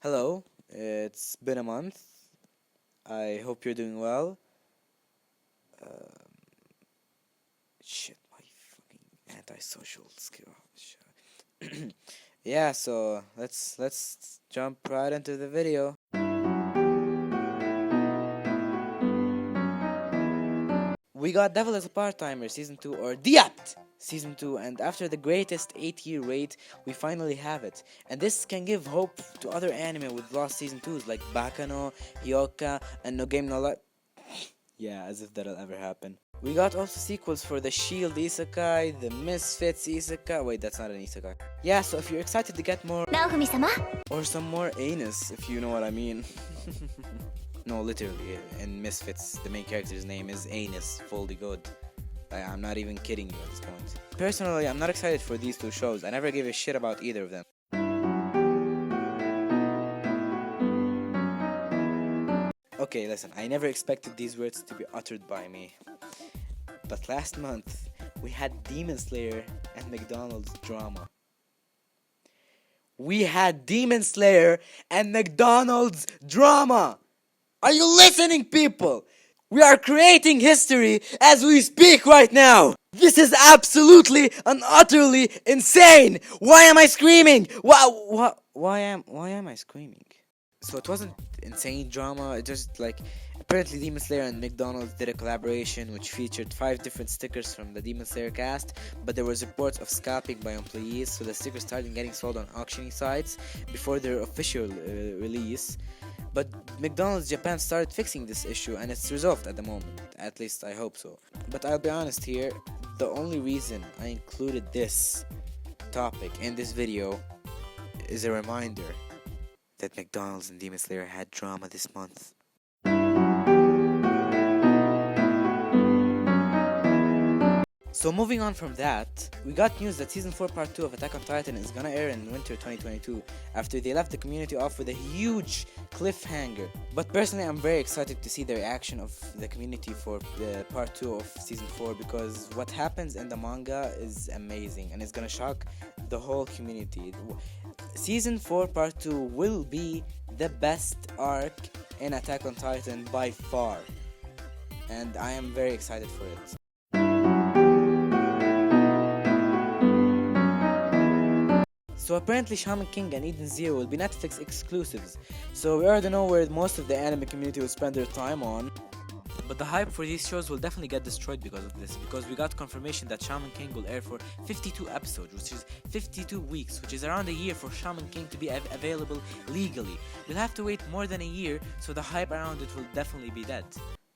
Hello, it's been a month. I hope you're doing well. Um, Shit, my fucking antisocial skill. Yeah, so let's jump right into the video. We got Devil as a Part-Timer Season 2 or Diapt Season 2, and after the greatest 8-year wait, we finally have it. And this can give hope to other anime with lost Season 2s like Bakano, Hyoka, and No Game No Life. Yeah, as if that'll ever happen. We got also sequels for the Shield Isekai, the Misfits Isekai. Wait, that's not an Isekai. Yeah, so if you're excited to get more or some more anus, if you know what I mean. No, literally, in Misfits, the main character's name is Anus, fully good. I'm not even kidding you at this point. Personally, I'm not excited for these two shows. I never gave a shit about either of them. Okay, listen, I never expected these words to be uttered by me. But last month, we had Demon Slayer and McDonald's drama. We had Demon Slayer and McDonald's drama! Are you listening, people? We are creating history as we speak right now! This is absolutely and utterly insane! Why am I screaming? Why am I screaming? So it wasn't insane drama, it just like apparently Demon Slayer and McDonald's did a collaboration which featured 5 different stickers from the Demon Slayer cast, but there was reports of scalping by employees, so the stickers started getting sold on auctioning sites before their official release. But McDonald's Japan started fixing this issue and it's resolved at the moment, at least I hope so. But I'll be honest here, the only reason I included this topic in this video is a reminder that McDonald's and Demon Slayer had drama this month. So moving on from that, we got news that Season 4 Part 2 of Attack on Titan is gonna air in winter 2022 after they left the community off with a huge cliffhanger. But personally, I'm very excited to see the reaction of the community for the Part 2 of Season 4 because what happens in the manga is amazing and it's gonna shock the whole community. Season 4 Part 2 will be the best arc in Attack on Titan by far, and I am very excited for it. So apparently Shaman King and Eden Zero will be Netflix exclusives, so we already know where most of the anime community will spend their time on. But the hype for these shows will definitely get destroyed because of this, because we got confirmation that Shaman King will air for 52 episodes, which is 52 weeks, which is around a year for Shaman King to be available legally. We'll have to wait more than a year, so the hype around it will definitely be dead.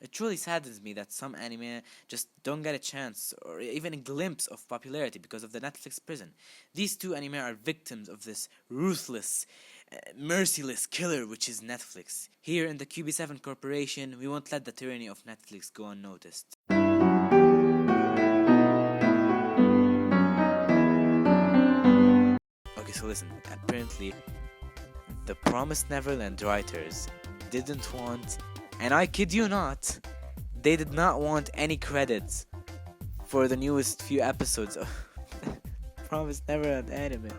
It truly saddens me that some anime just don't get a chance or even a glimpse of popularity because of the Netflix prison. These two anime are victims of this ruthless, merciless killer which is Netflix. Here in the QB7 Corporation, we won't let the tyranny of Netflix go unnoticed. Okay, so listen, apparently the Promised Neverland writers didn't want, and I kid you not, they did not want any credits for the newest few episodes of Promised Neverland anime.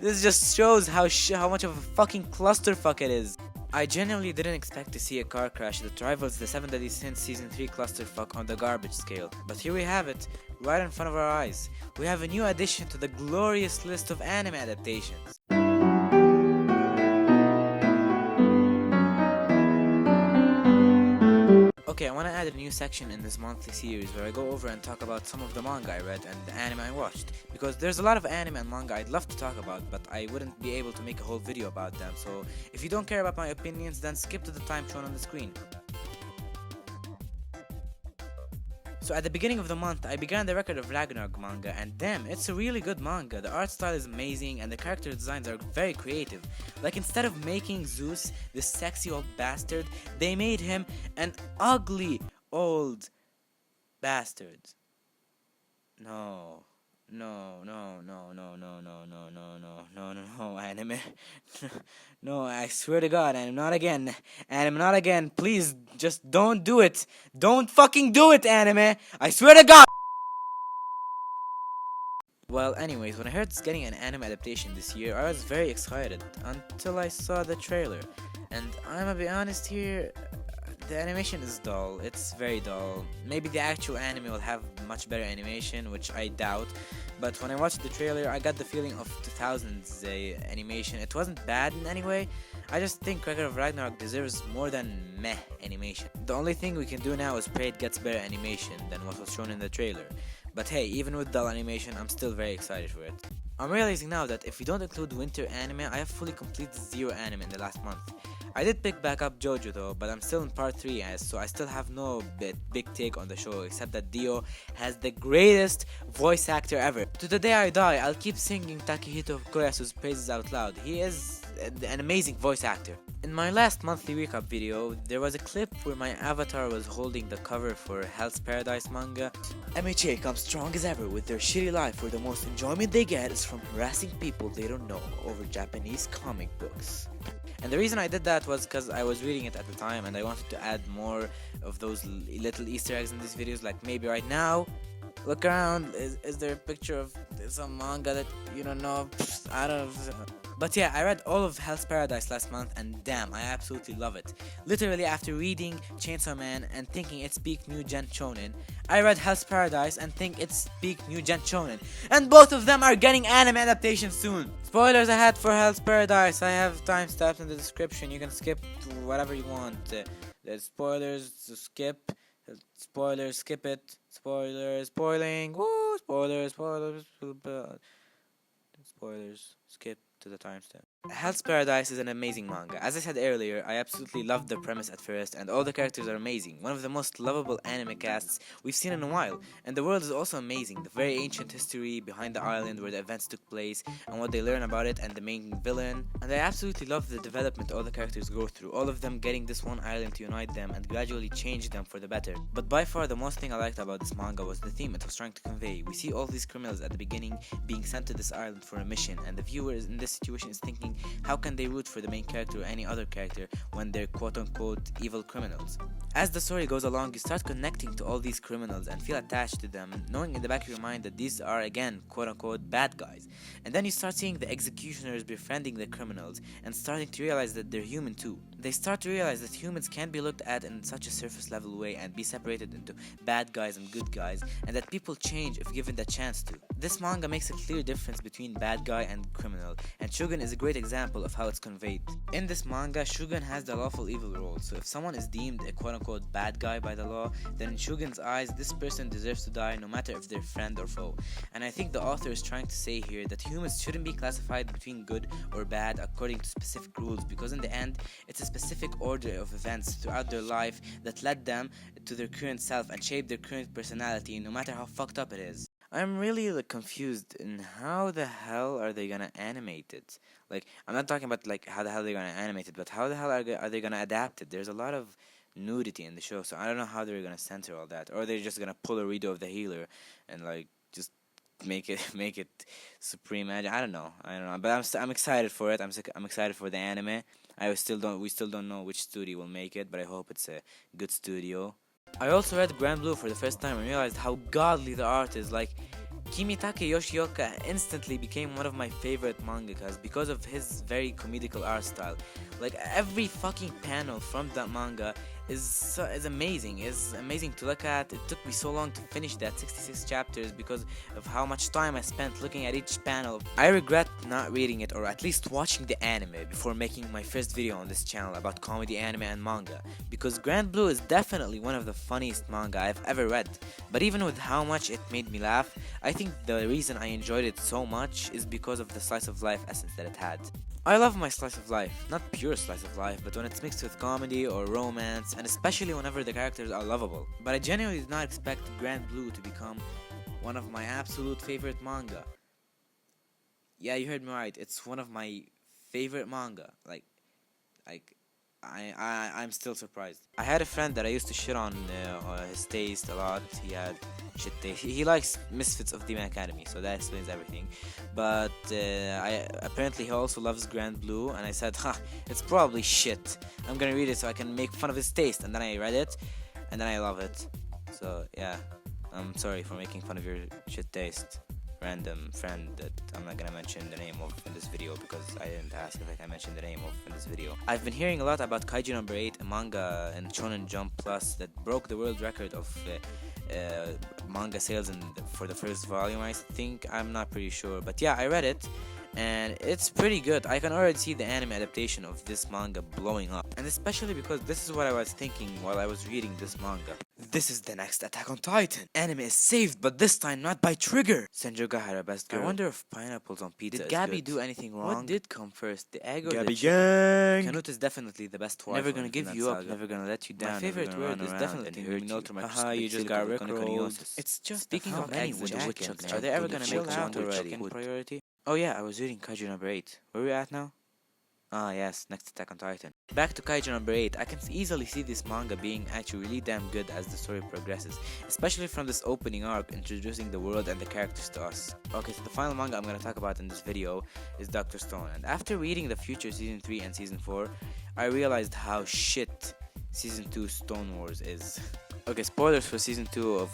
This just shows how much of a fucking clusterfuck it is. I genuinely didn't expect to see a car crash that rivals the 7 Deadly Sins Season 3 clusterfuck on the garbage scale. But here we have it, right in front of our eyes. We have a new addition to the glorious list of anime adaptations. Okay, I want to add a new section in this monthly series where I go over and talk about some of the manga I read and the anime I watched. Because there's a lot of anime and manga I'd love to talk about, but I wouldn't be able to make a whole video about them. So if you don't care about my opinions, then skip to the time shown on the screen. So at the beginning of the month, I began the record of Ragnarok manga, and damn, it's a really good manga. The art style is amazing, and the character designs are very creative. Like, instead of making Zeus this sexy old bastard, they made him an ugly old bastard. No, anime. No, I swear to God, and not again. Anime, not again. Please, just don't do it. Don't fucking do it, anime. I swear to God. Well, anyways, when I heard it's getting an anime adaptation this year, I was very excited until I saw the trailer. And I'm gonna be honest here, the animation is dull. It's very dull. Maybe the actual anime will have much better animation, which I doubt. But when I watched the trailer, I got the feeling of 2000s animation. It wasn't bad in any way. I just think Ragnarok deserves more than meh animation. The only thing we can do now is pray it gets better animation than what was shown in the trailer. But hey, even with dull animation, I'm still very excited for it. I'm realizing now that if we don't include winter anime, I have fully completed 0 anime in the last month. I did pick back up Jojo though, but I'm still in part 3, so I still have no big take on the show, except that Dio has the greatest voice actor ever. To the day I die, I'll keep singing Takehito Koyasu's praises out loud. He is an amazing voice actor. In my last monthly recap video, there was a clip where my avatar was holding the cover for Hell's Paradise manga. MHA comes strong as ever with their shitty life, where the most enjoyment they get is from harassing people they don't know over Japanese comic books. And the reason I did that was because I was reading it at the time and I wanted to add more of those little Easter eggs in these videos. Like maybe right now, look around, is there a picture of some manga that you don't know? I don't know. But yeah, I read all of Hell's Paradise last month and damn, I absolutely love it. Literally after reading Chainsaw Man and thinking it's peak new gen shonen, I read Hell's Paradise and think it's peak new gen shonen. And both of them are getting anime adaptations soon. Spoilers ahead for Hell's Paradise. I have timestamps in the description. You can skip to whatever you want. There's spoilers to skip. Spoilers, skip it. Spoilers, spoiling. Woo! Spoilers, skip to the timestamp. Hell's Paradise is an amazing manga. As I said earlier, I absolutely loved the premise at first, and all the characters are amazing. One of the most lovable anime casts we've seen in a while. And the world is also amazing. The very ancient history behind the island where the events took place, and what they learn about it, and the main villain. And I absolutely love the development all the characters go through, all of them getting this one island to unite them and gradually change them for the better. But by far the most thing I liked about this manga was the theme it was trying to convey. We see all these criminals at the beginning being sent to this island for a mission, and the viewer in this situation is thinking, how can they root for the main character or any other character when they're quote-unquote evil criminals? As the story goes along, you start connecting to all these criminals and feel attached to them, knowing in the back of your mind that these are again quote-unquote bad guys. And then you start seeing the executioners befriending the criminals and starting to realize that they're human too. They start to realize that humans can't be looked at in such a surface level way and be separated into bad guys and good guys, and that people change if given the chance to. This manga makes a clear difference between bad guy and criminal, and Shugen is a great example of how it's conveyed. In this manga, Shugen has the lawful evil role, so if someone is deemed a quote-unquote bad guy by the law, then in Shugen's eyes, this person deserves to die no matter if they're friend or foe. And I think the author is trying to say here that humans shouldn't be classified between good or bad according to specific rules, because in the end, it's a specific order of events throughout their life that led them to their current self and shaped their current personality, no matter how fucked up it is. I'm really confused in how the hell are they gonna animate it. Like, I'm not talking about like how the hell they're gonna animate it, but how the hell are they gonna adapt it? There's a lot of nudity in the show, so I don't know how they're gonna censor all that, or they're just gonna pull a redo of the healer and like just make it supreme. I don't know, but I'm excited for it. I'm excited for the anime. We still don't know which studio will make it, but I hope it's a good studio. I also read Grand Blue for the first time and realized how godly the art is. Like, Kimitake Yoshioka instantly became one of my favorite mangakas because of his very comedical art style. Like, every fucking panel from that manga is amazing. It's amazing to look at. It took me so long to finish that 66 chapters because of how much time I spent looking at each panel. I regret not reading it, or at least watching the anime before making my first video on this channel about comedy, anime and manga, because Grand Blue is definitely one of the funniest manga I've ever read. But even with how much it made me laugh, I think the reason I enjoyed it so much is because of the slice of life essence that it had. I love my slice of life, not pure slice of life, but when it's mixed with comedy or romance, and especially whenever the characters are lovable. But I genuinely did not expect Grand Blue to become one of my absolute favorite manga. Yeah, you heard me right, it's one of my favorite manga. I'm still surprised. I had a friend that I used to shit on his taste a lot. He had shit taste. He likes Misfits of Demon Academy, so that explains everything. But apparently he also loves Grand Blue, and I said, it's probably shit. I'm gonna read it so I can make fun of his taste. And then I read it, and then I love it. So yeah, I'm sorry for making fun of your shit taste. random friend that I'm not gonna mention the name of in this video because I didn't ask if I can mention the name of in this video. I've been hearing a lot about Kaiju number 8, a manga in Shonen Jump Plus that broke the world record of manga sales for the first volume, I think. I'm not pretty sure, but yeah, I read it and it's pretty good. I can already see the anime adaptation of this manga blowing up, and especially because this is what I was thinking while I was reading this manga. This is the next Attack on Titan. Anime is saved, but this time not by Trigger. Senjogahara, best girl. I wonder if pineapples on pizza Did Gabby do anything wrong? What did come first, the egg or Gabby the gang? Canute is definitely the best wife. Never gonna give you up, never gonna let you down. My favorite word is definitely haha, you just got rickrolled. It's just speaking of eggs with the woodchucks. Are they ever gonna make a woodchuck priority? Oh yeah, I was reading Kaiju number 8. Where are we at now? Ah yes, next Attack on Titan. Back to Kaiju number 8, I can easily see this manga being actually really damn good as the story progresses, especially from this opening arc introducing the world and the characters to us. Okay, so the final manga I'm gonna talk about in this video is Dr.Stone, and after reading the future season 3 and season 4, I realized how shit season 2 Stone Wars is. Okay, spoilers for season 2 of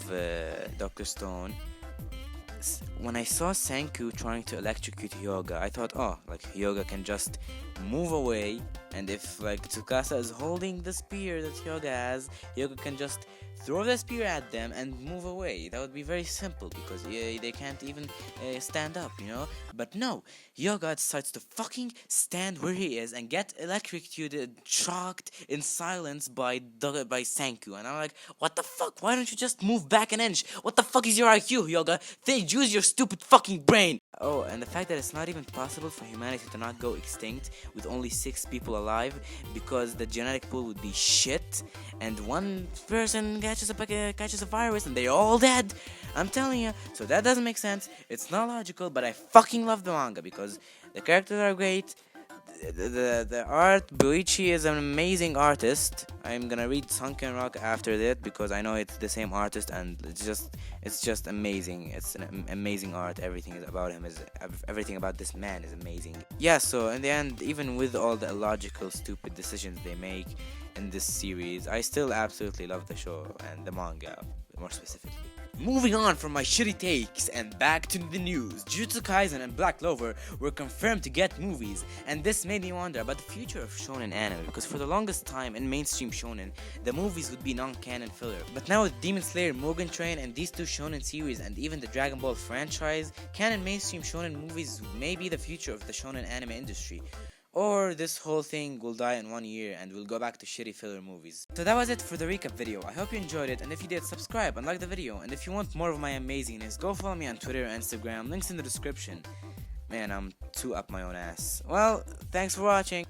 Dr. Stone. When I saw Senku trying to electrocute Hyoga, I thought, oh, like Hyoga can just move away, and if like Tsukasa is holding the spear that Hyoga has, Hyoga can just throw the spear at them and move away. That would be very simple because they can't even stand up, you know? But no, Hyoga decides to fucking stand where he is and get electrocuted, shocked in silence by Senku. And I'm like, what the fuck? Why don't you just move back an inch? What the fuck is your IQ, Hyoga? Use your stupid fucking brain! Oh, and the fact that it's not even possible for humanity to not go extinct with only 6 people alive because the genetic pool would be shit and one person catches a virus and they're all dead. I'm telling you, so that doesn't make sense. It's not logical, but I fucking love the manga because the characters are great. The art, Boichi is an amazing artist. I'm gonna read Sunken Rock after that because I know it's the same artist and it's just amazing. It's an amazing art. Everything about this man is amazing. Yeah, so in the end, even with all the illogical, stupid decisions they make in this series, I still absolutely love the show and the manga more specifically. Moving on from my shitty takes and back to the news, Jujutsu Kaisen and Black Clover were confirmed to get movies, and this made me wonder about the future of shonen anime because for the longest time in mainstream shonen, the movies would be non-canon filler. But now with Demon Slayer, Mugen Train, and these 2 shonen series and even the Dragon Ball franchise, canon mainstream shonen movies may be the future of the shonen anime industry. Or this whole thing will die in 1 year and we'll go back to shitty filler movies. So that was it for the recap video. I hope you enjoyed it, and if you did, subscribe and like the video. And if you want more of my amazingness, go follow me on Twitter and Instagram, links in the description. Man, I'm too up my own ass. Well, thanks for watching.